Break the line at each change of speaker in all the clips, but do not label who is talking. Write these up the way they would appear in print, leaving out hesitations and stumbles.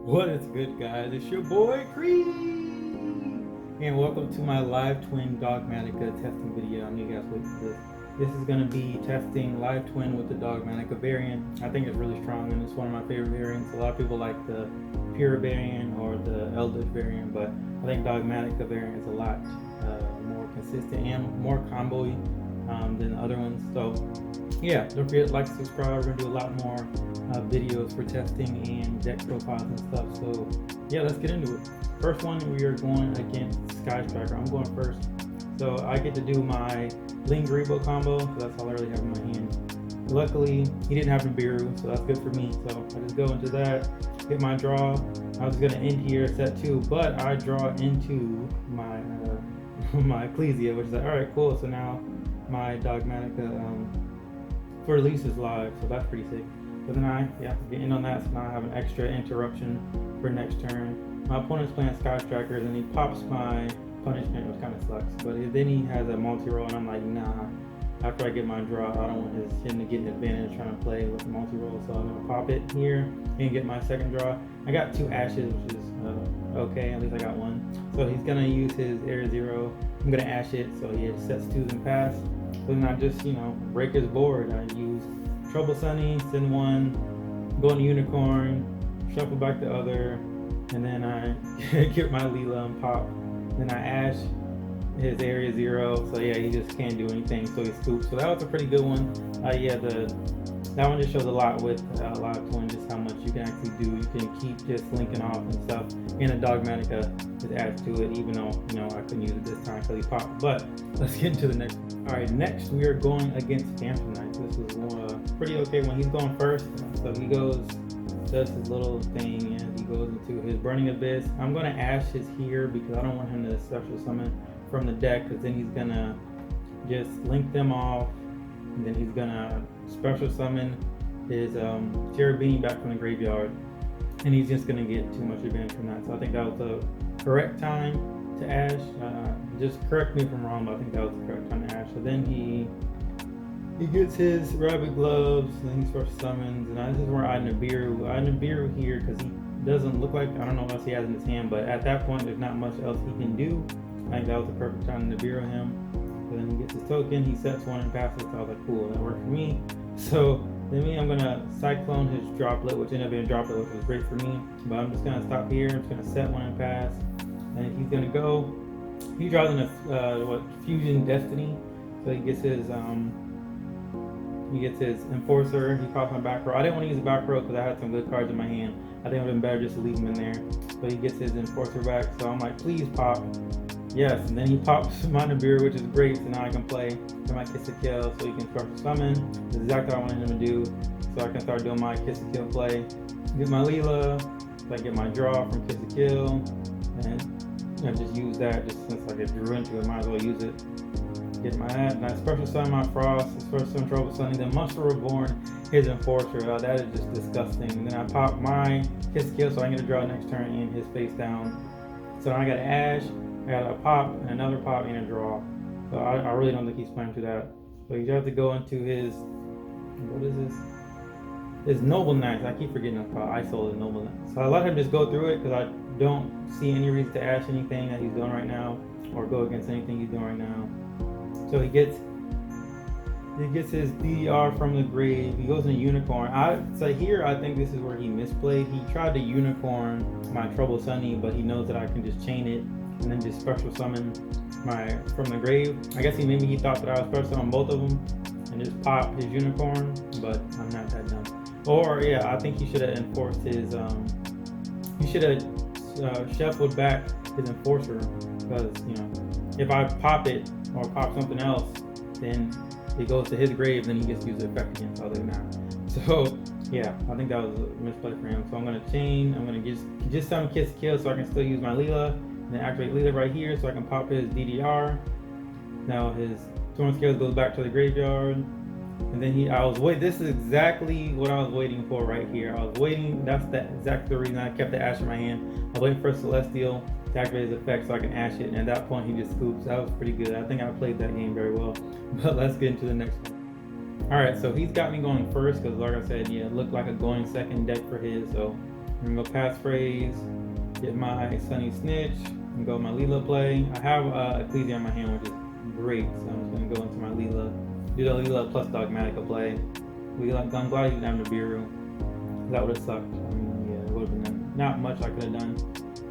What is good, guys? It's your boy Cree, and welcome to my live twin Dogmatika testing video. I knew you guys waited for this. This is going to be testing live twin with the Dogmatika variant. I think it's really strong, and it's one of my favorite variants. A lot of people like the pure variant or the Eldritch variant, but I think Dogmatika variant is a lot more consistent and more combo-y than the other ones. So yeah, don't forget to like, subscribe. We're gonna do a lot more videos for testing and deck profiles and stuff. So yeah, let's get into it. First one, we are going against Sky Striker. I'm going first. So I get to do my Ling Grebo combo, so that's all I really have in my hand. Luckily, he didn't have Nibiru, so that's good for me. So I just go into that, get my draw. I was gonna end here set 2, but I draw into my my Ecclesia, which is like, all right, cool. So now my Dogmatika for release is live, so that's pretty sick. But then I have to get in on that, so now I have an extra interruption for next turn. My opponent's playing Sky Strikers, and he pops my punishment, which kind of sucks. But then he has a multi-roll, and I'm like, nah. After I get my draw, I don't want him to get an advantage trying to play with the multi-roll, so I'm gonna pop it here and get my second draw. I got 2 ashes, which is okay. At least I got 1. So he's gonna use his Area 0. I'm gonna ash it, so he sets 2s and pass. So then I just, break his board. I use Trouble Sunny, send 1, go into Unicorn, shuffle back the other, and then I get my Leela and pop. Then I ash his Area 0, so yeah, he just can't do anything, so he scoops. So that was a pretty good one. That one just shows a lot with Live Twin, just how much you can actually do. You can keep just linking off and stuff, and the Dogmatika just adds to it, even though, I couldn't use it this time because he popped. But let's get into the next one. All right, next we are going against Phantom Knight. This was pretty okay when he's going first. So he goes, does his little thing, and he goes into his Burning Abyss. I'm going to ash his here because I don't want him to special summon from the deck, because then he's going to just link them off, and then he's going to special summon his Cherubini back from the graveyard, and he's just going to get too much advantage from that. So I think that was the correct time to ash. Just correct me if I'm wrong, but I think that was the correct time to ash. So then he gets his Rabbit Gloves, and then he special summons, and this is where I Nibiru here, because he doesn't look like, I don't know what else he has in his hand, but at that point there's not much else he can do. I think that was the perfect time to Nibiru him. So then he gets his token, he sets 1 and passes. So I was like, cool, that worked for me. So then I'm gonna Cyclone his Droplet, which ended up being a Droplet, which was great for me. But I'm just gonna stop here. I'm just gonna set 1 and pass. And he's gonna go. He draws in a Fusion Destiny. So he gets his Enforcer. He pops my back row. I didn't want to use the back row because I had some good cards in my hand. I think it would have been better just to leave him in there. But he gets his Enforcer back. So I'm like, please pop. Yes, and then he pops my Nibiru, which is great, so now I can play my Kiss to Kill, so he can special summon. That's exactly what I wanted him to do, so I can start doing my Kiss to Kill play. Get my Leela, so I get my draw from Kiss to Kill, and just use that, just since I get drew into it, might as well use it. Get my that, and I special summon my Frost, special summon Trouble Sunny, then Monster Reborn, his Enforcer. That is just disgusting. And then I pop my Kiss to Kill, so I can get a draw next turn and his face down. So now I got an Ash, I got a pop, and another pop, and a draw. So I really don't think he's playing to that. So you have to go into his, what is this? His Noble Knights. I keep forgetting it's called Isola Noble Knights. So I let him just go through it because I don't see any reason to ash anything that he's doing right now, or go against anything he's doing right now. So he gets his DDR from the grave. He goes in a Unicorn. So here I think this is where he misplayed. He tried to Unicorn my Trouble Sunny, but he knows that I can just chain it and then just special summon my from the grave. I guess maybe he thought that I was special on both of them and just pop his Unicorn, but I'm not that dumb. Or yeah, I think he should have enforced his he should have shuffled back his Enforcer, because if I pop it or pop something else, then it goes to his grave, then he gets to use the effect again. So I was like, nah. So yeah, I think that was a misplay for him. So I'm gonna chain. I'm gonna just summon Kiss Kill, so I can still use my Leela. And then activate Leela right here, so I can pop his DDR. Now his Thorn Scales goes back to the graveyard. And then this is exactly what I was waiting for right here. I was waiting, that's exactly the reason I kept the Ash in my hand. I was waiting for Celestial to activate his effect so I can Ash it, and at that point he just scoops. That was pretty good. I think I played that game very well. But let's get into the next one. Alright, so he's got me going first, because like I said, yeah, it looked like a going second deck for his, so I'm gonna go passphrase, get my Sunny Snitch, and go my Leela play. I have Ecclesia in my hand, which is great, so I'm just gonna go into my Leela, do the Leela plus Dogmatica play. I'm glad he didn't have Nibiru. That would have sucked. I mean, yeah, it would have been not much I could have done.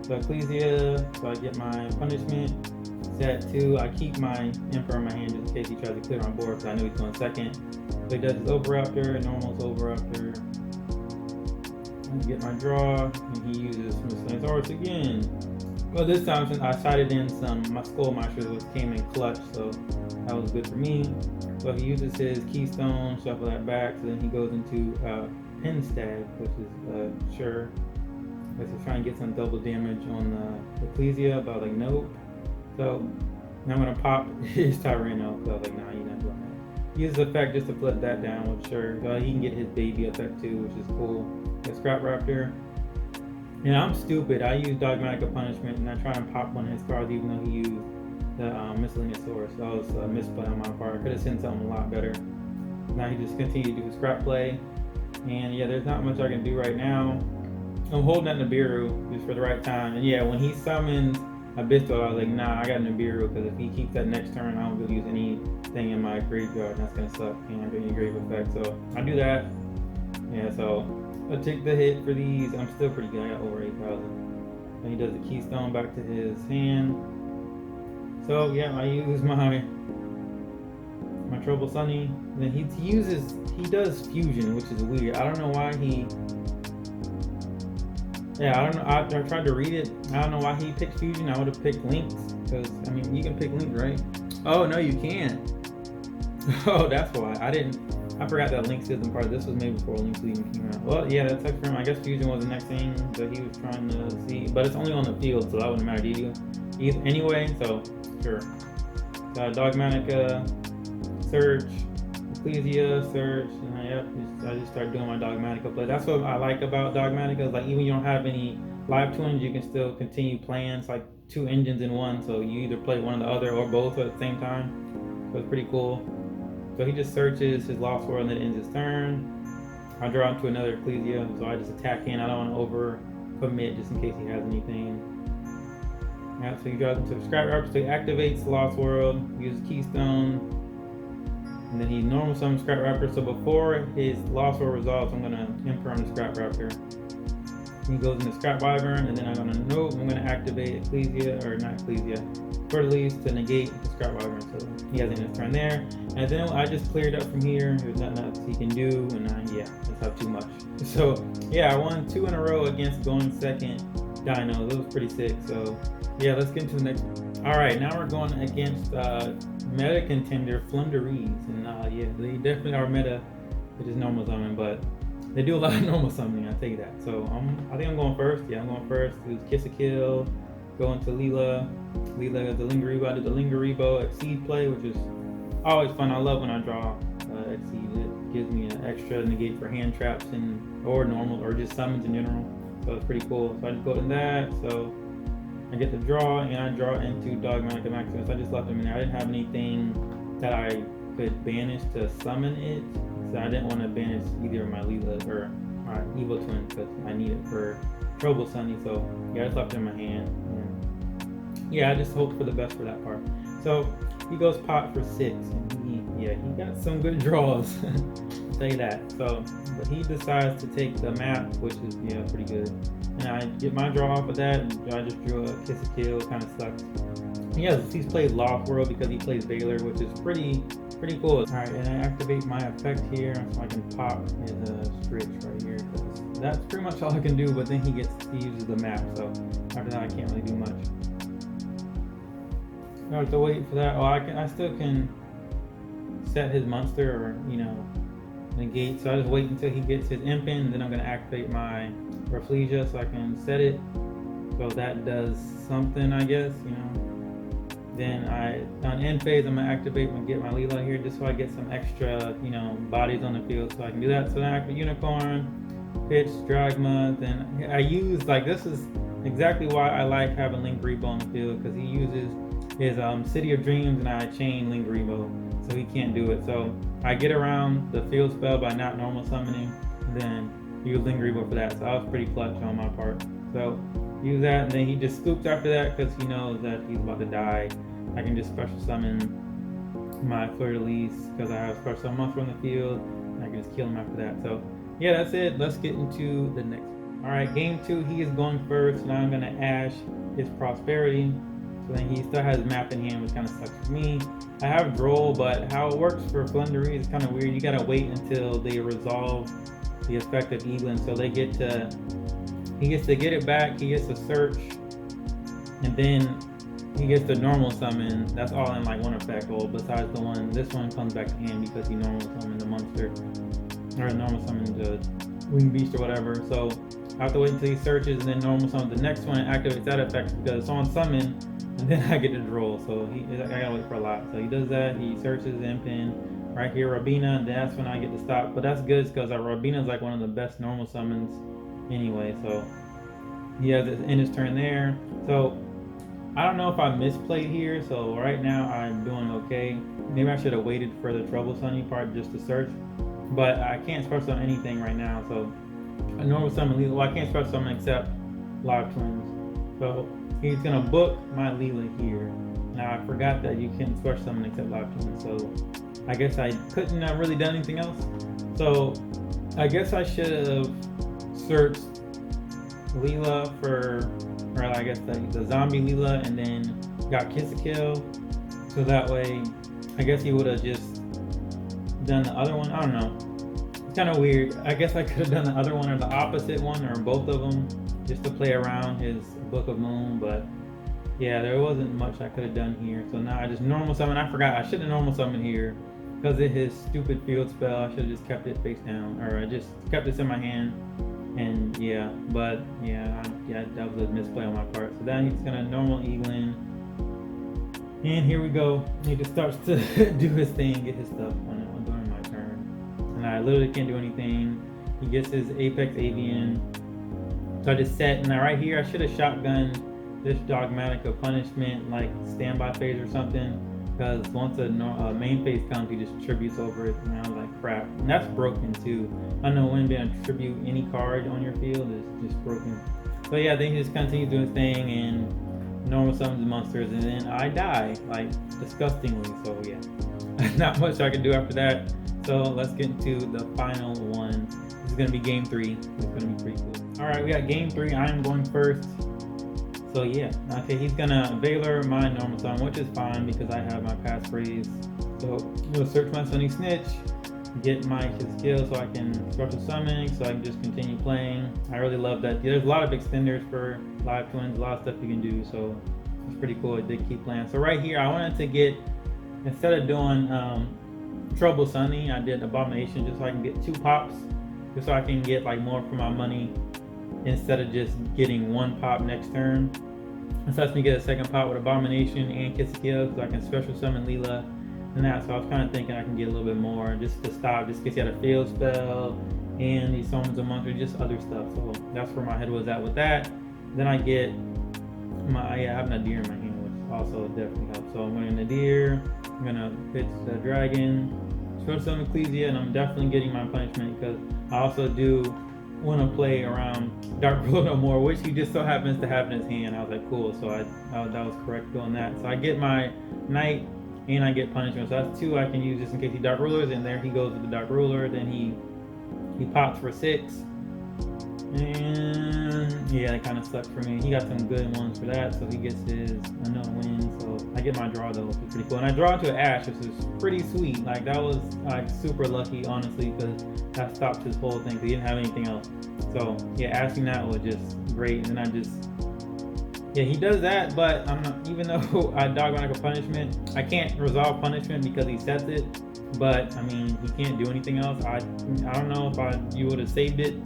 So Ecclesia, so I get my punishment. Set 2, I keep my Emperor in my hand just in case he tries to clear on board because I know he's going second. So he does his Overraptor, Normal's Overraptor. I get my draw, and he uses Miscellaneous again. Well, this time since I sided in my Skull Monsters, which came in clutch, so that was good for me. So he uses his Keystone, shuffle that back, so then he goes into Pinstag, which is sure. I was trying to get some double damage on the Ecclesia, but I was like, nope. So now I'm gonna pop his Tyranno, so I was like, nah, you're not doing that. Use the effect just to flip that down with sure. He can get his baby effect too, which is cool. Get Scrap Raptor. And I'm stupid. I use Dogmatica Punishment and I try and pop one of his cards even though he used the Miscellaneous Source. So that was a misplay on my part. I could have sent something a lot better. Now he just continued to do scrap play. And yeah, there's not much I can do right now. I'm holding that Nibiru just for the right time. And yeah, when he summons Abysso, I was like, nah, I got Nibiru because if he keeps that next turn, I don't really use anything in my graveyard. And that's going to suck. Can't do any grave effect. So I do that. Yeah, so I take the hit for these. I'm still pretty good. I got over 8,000. Then he does the Keystone back to his hand. So yeah, I use my Trouble Sunny. Then he does Fusion, which is weird. I don't know why he. Yeah, I don't know. I tried to read it. I don't know why he picked Fusion. I would have picked Links because I mean you can pick Link, right? Oh no, you can't. Oh, that's why I forgot that Link's isn't part of this. Was made before Link's even came out. Well, yeah, that's for him. I guess Fusion was the next thing that he was trying to see, but it's only on the field, so that wouldn't matter to you. Anyway, so sure. Dogmatica, Search, Ecclesia, Search, and I just started doing my Dogmatica play. That's what I like about Dogmatica. Is like even you don't have any live twins, you can still continue playing. It's like 2 engines in one, so you either play one or the other or both at the same time. So it's pretty cool. So he just searches his Lost World and then ends his turn. I draw into another Ecclesia, so I just attack in. I don't want to over commit just in case he has anything. Yeah, so he draws into the Scrap Raptor, so he activates Lost World, uses Keystone, and then he normal summons Scrap Raptor. So before his Lost World resolves, I'm gonna Emperor on the Scrap Raptor. He goes into Scrap Wyvern, and then I'm gonna activate Ecclesia, or not Ecclesia, Fortaleza to negate the Scrap Wyvern. So he has in his turn there. And then I just cleared up from here. There's nothing else he can do, and that's not too much. So yeah, I won 2 in a row against going second Dinos. It was pretty sick. So yeah, let's get into the next one. All right, now we're going against meta contender Flunders, and yeah, they definitely are meta, which is normal summon, but they do a lot of normal summoning. I tell you that. So I think I'm going first. Yeah, I'm going first. Do Kiss a Kill. Go into Leela. Leela the Lingeribo. I did the Lingeribo Exceed play, which is always fun. I love when I draw Exceed. It gives me an extra negate for hand traps or normal or just summons in general. So it's pretty cool. So I just go to that. So I get the draw, and I draw into Dogmatica Maximus. I just left him in there. I didn't have anything that I could banish to summon it, so I didn't want to banish either my Leela or my Evo Twin because I need it for Trouble Sunny. So yeah, I just left it in my hand. And yeah, I just hope for the best for that part. So he goes pot for 6, and he got some good draws. I'll tell you that. So, but he decides to take the map, which is pretty good. And I get my draw off of that, and I just drew a Kiss a Kill. Kind of sucks. He's played Lost World because he plays Baylor, which is pretty cool. All right, and I activate my effect here so I can pop his Stritch right here. Cause that's pretty much all I can do. But then he uses the map, so after that I can't really do much. I have to wait for that. Oh, I still can set his monster or negate. So I just wait until he gets his imp in, and then I'm gonna activate my Rafflesia so I can set it. So that does something, I guess. Then on end phase I'm gonna activate and get my Leela here just so I get some extra bodies on the field so I can do that. So then I activate Unicorn, pitch, Dragma. Then I use this is exactly why I like having Lingeribo on the field because he uses his City of Dreams and I chain Lingeribo so he can't do it. So I get around the field spell by not normal summoning. Then use Lingering for that. So that was pretty clutch on my part. So use that, and then he just scoops after that because he knows that he's about to die. I can just special summon my Fleur-de-Lis because I have special summon monster on the field. I can just kill him after that. So yeah, that's it. Let's get into the next. All right, game 2. He is going first. Now I'm gonna Ash his Prosperity. So then he still has map in hand, which kind of sucks for me. I have Droll, but how it works for Flunders is kind of weird. You gotta wait until they resolve the effect of Eaglin, so he gets to get it back. He gets to search, and then he gets the normal summon. That's all in like one effect. Well, besides the one, this one comes back to hand because he normal summoned the monster, or normal summoned the winged beast or whatever. So I have to wait until he searches and then normal summon the next one and activates that effect because it's on summon, and then I get to draw. So I gotta wait for a lot. So he does that. He searches Impin. Right here, Rabina, and that's when I get to stop. But that's good because Rabina is like one of the best normal summons anyway. So he has it in his turn there. So I don't know if I misplayed here. So right now I'm doing okay. Maybe I should have waited for the Trouble Sunny part just to search. But I can't special summon anything right now. So a normal summon Leela. Well, I can't special summon except Live Twins. So he's gonna book my Leela here. Now I forgot that you can special summon except Live Twins. So I guess I couldn't have really done anything else. So I guess I should have searched Leela for, or I guess the zombie Leela, and then got Kiss a Kill. So that way, I guess he would have just done the other one. I don't know. It's kind of weird. I guess I could have done the other one or the opposite one or both of them just to play around his Book of Moon, but yeah, there wasn't much I could have done here. So now I just normal summon. I forgot. I should have normal summoned here because of his stupid field spell. I should have just kept it face down, or I just kept this in my hand. And yeah, but yeah, that was a misplay on my part. So then he's gonna normal Eaglin, and here we go. He just starts to do his thing, get his stuff during my turn, and I literally can't do anything. He gets his Apex Avian, so I just set. And now right here, I should have shotgunned this Dogmatika punishment, like standby phase or something, because once a main phase comes, he just tributes over it, and I was like, crap. And that's broken too. I know when being able to tribute any card on your field is just broken. So yeah, then he just continues doing his thing and normal summons monsters, and then I die, like disgustingly. So yeah, not much I can do after that. So let's get into the final one. This is gonna be game 3. It's gonna be pretty cool. All right, we got game 3. I am going first. So yeah, okay, he's gonna Valor my normal summon, which is fine because I have my passphrase. So I'm gonna search my Sunny Snitch, get my skill so I can special summon, so I can just continue playing. I really love that. There's a lot of extenders for Live Twins, a lot of stuff you can do, so it's pretty cool. I did keep playing. So right here, I wanted to get, instead of doing Trouble Sunny, I did Abomination just so I can get 2 pops, just so I can get like more for my money, instead of just getting 1 pop next turn. This lets me get a 2nd pop with Abomination and Kiss a Kill, so I can special summon Leela and that. So I was kind of thinking I can get a little bit more just to stop, just in case he had a fail spell and he summons a monster, just other stuff. So that's where my head was at with that. Then I get my, I have Nadir in my hand, which also definitely helps. So I'm going Nadir, I'm gonna pitch the dragon, special summon Ecclesia, and I'm definitely getting my punishment because I also do want to play around Dark Ruler more, which he just so happens to have in his hand. I was like, cool. So that was correct doing that. So I get my Knight and I get punishment. So that's 2 I can use just in case he Dark Rulers, and there he goes with the Dark Ruler. Then he pops for 6. And yeah, it kind of sucked for me. He got some good ones for that, so he gets his unknown win. So I get my draw though, which is pretty cool. And I draw into an Ash, which is pretty sweet. Like that was like super lucky, honestly, because that stopped his whole thing. He didn't have anything else. So yeah, asking that was just great. And then I just, yeah, he does that, but I'm not, even though I Dogmatika punishment, I can't resolve punishment because he sets it. But I mean, he can't do anything else. I don't know if you would have saved it.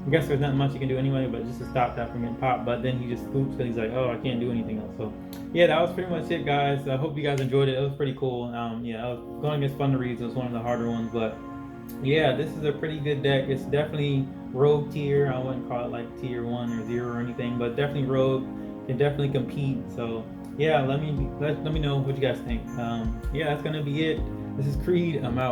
I guess there's not much you can do anyway, but just to stop that from getting popped. But then he just scoops because he's like, oh, I can't do anything else. So yeah, that was pretty much it, guys. I hope you guys enjoyed it. It was pretty cool. Yeah, I was going against Flunders. It was one of the harder ones, but yeah, this is a pretty good deck. It's definitely rogue tier. I wouldn't call it like tier 1 or 0 or anything, but definitely rogue. Can definitely compete. So yeah, let me know what you guys think. Yeah, that's gonna be it. This is Creed. I'm out.